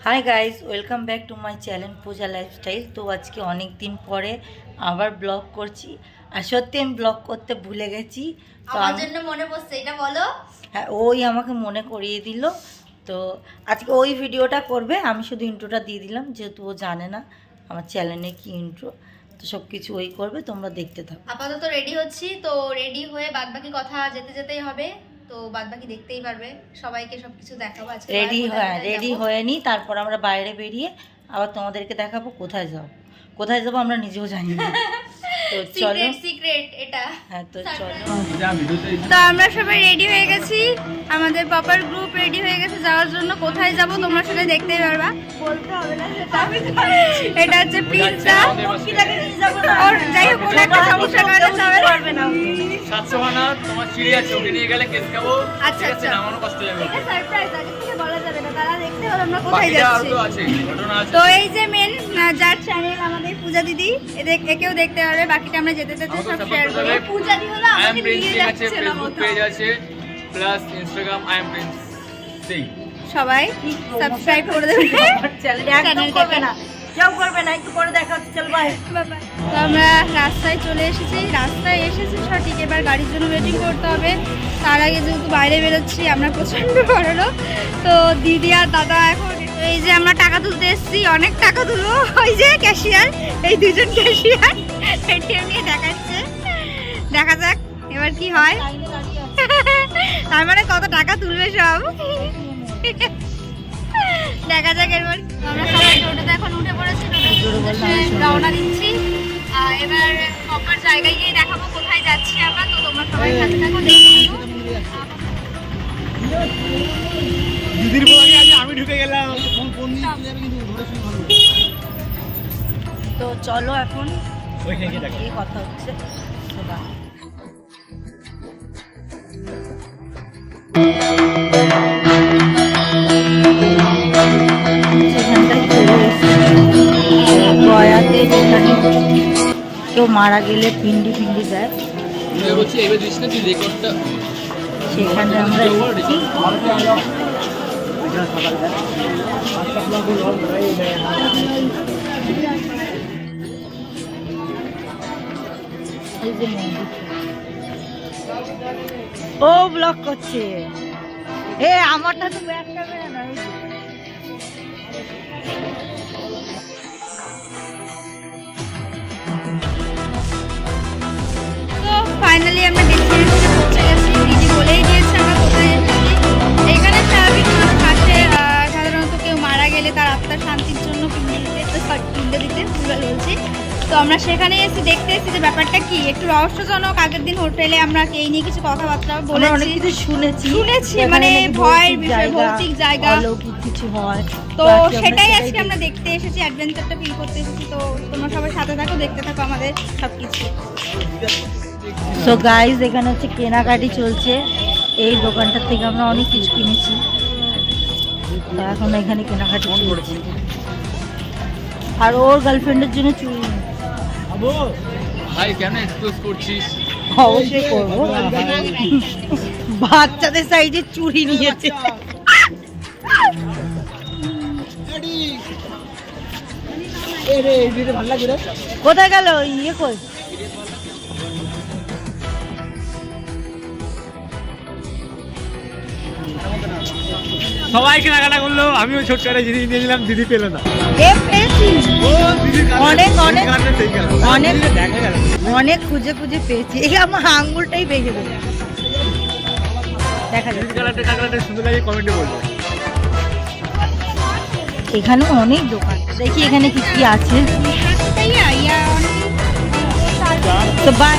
Hi guys, welcome back to my channel Puja lifestyle. তো আজকে অনেক দিন পরে আবার ব্লগ করছি, আর সত্যি আমি ব্লগ করতে ভুলে গেছি। তো আমার জন্য মনে পড়ছে, এটা বলো। হ্যাঁ, ওই আমাকে মনে করিয়ে দিল। তো আজকে ওই ভিডিওটা করবে, আমি শুধু ইন্ট্রোটা দিয়ে দিলাম, যেহেতু ও জানে না আমার চ্যানেলে কি ইন্ট্রো। তো সব কিছু ওই করবে, তোমরা দেখতে থাকো। আপাতত রেডি হচ্ছি, তো রেডি হয়ে বাদবাকি কথা যেতে যেতেই হবে, তো বাদবাকি দেখতেই পারবে। সবাইকে সবকিছু দেখাবো আজকে। রেডি হয়ে নি, তারপর আমরা বাইরে বেরিয়ে আবার তোমাদেরকে দেখাবো কোথায় যাবো আমরা নিজেও জানি না। তো চলো, সিক্রেট এটা। হ্যাঁ তো চলো। তো আমরা সবাই রেডি হয়ে গেছি, আমাদের পাপার গ্রুপ রেডি হয়ে গেছে যাওয়ার জন্য। কোথায় যাব তোমরা সেটা দেখতেই পারবা, বলতে হবে না সেটা আমি জানি। এটা হচ্ছে পিৎজা, ওর যাই হোক কোনো একটা সমস্যার কারণে যাবে পারবে না। 700 আনা তোমার চিড়ি আছে, ওকে নিয়ে গেলে কেস খাবো। আচ্ছা আচ্ছা, নামানো কষ্ট যাবে, এটা সারপ্রাইজ, আগে থেকে বলা যাবে না, তারা দেখতে হলো আমরা কোথায় যাচ্ছি। ঘটনা আছে। তো এই যে মেন যার চ্যানেল আমাদের পূজা দিদি, একেও দেখতে পারবে। বাকিটা আমরা যেতে যেতে সব শেয়ার করব। পূজা দিদি হলো আই এম আমাদের প্রিন্স নিয়ে আছে, যাচ্ছে না ফেসবুক পেজ আছে, plus Instagram I am Prince সেই। সবাই সাবস্ক্রাইব করে দেবে করবে না, কেউ করবে না, একটু পরে দেখা হচ্ছে। চল বাই। তো আমরা রাস্তায় চলে এসেছি, সঠিক। এবার গাড়ির জন্য ওয়েটিং করতে হবে। তার আগে যেহেতু বাইরে বেরোচ্ছি, আমরা প্রচণ্ড বড়লো। তো দিদি আর দাদা এখন এই যে আমরা টাকা তুলতে এসেছি, অনেক টাকা তুলবো। ওই যে ক্যাশিয়ার, এই দুজন ক্যাশিয়ার এটিএম নিয়ে দেখাচ্ছে। দেখা যাক এবার কি হয়। তার মানে কত টাকা তুলবে সব, দেখা যাক এবার। আমরা সবাই টোটোতে এখন উঠে পড়েছি, রওনা দিচ্ছি। এবার প্রপার জায়গায় গিয়ে দেখাবো কোথায় যাচ্ছি আমরা। তো তোমরা সবাই সাথে থাকো, দিদির বলে আজ আমি ঢুকে গেলাম। তো চলো এখন ওইখানে গিয়ে দেখো কি কথা হচ্ছে। গয়াতে যেখানে কেউ মারা গেলে পিন্ডি দেয়, বলছি এবার দিস না তুই রেকর্ডটা। সেখানে আমরা এসেছি। এই যে মন্দির, ও ব্লক করছে। আমারটা তো ব্যাক ক্যামেরা না। তো ফাইনালি আমরা ডেস্টিনেশনে পৌঁছে গেছি। দিদি বলেই দিয়েছে আমরা কোথায় এসেছি। এখানে স্বাভাবিক মানুষ আসে, সাধারণত কেউ মারা গেলে তার আত্মার শান্তির জন্য পিণ্ডে দিতে ভুল বলছি। তো আমরা সেখানে এসে দেখতে এসেছি যে ব্যাপারটা কি, একটু রহস্যজনক। আগের দিন হোটেলে আমরা এই নিয়ে কিছু কথাবার্তা বলেছি, শুনেছি মানে ভয়ের বিষয়, ভৌতিক জায়গা কিছু হয়। তো সেটাই আজকে আমরা দেখতে এসেছি, অ্যাডভেঞ্চারটা ফিল করতে এসেছি। তো তোমরা সবাই সাথে থাকো, দেখতে থাকো আমাদের সবকিছু। সো গাইজ, এখানে হচ্ছে কেনাকাটি চলছে। এই দোকানটার থেকে আমরা অনেক কিছু কিনেছি, তো এখন এখানে কেনাকাটি চলছে। আর ওর গার্লফ্রেন্ডের জন্য চুড়ি ভাই কেন এক্সপোজ করছিস? অবশ্যই করবো, বাচ্চাদের সাইজে চুড়ি নিয়েছে। কোথায় গেল ইয়ে কই? সবাই কেনাকাটা করলো, আমিও ছোট করে জিনিস নিয়ে নিলাম, দিদি পেলো না। অনেক খুঁজে পেয়েছি। এই আমার আঙ্গুলটাই ভেঙে দেবে। দেখা যাচ্ছে সুন্দর লাগে, কমেন্টে বলবো। এখানে অনেক দোকান, দেখি এখানে কি কি আছে। তো বাই।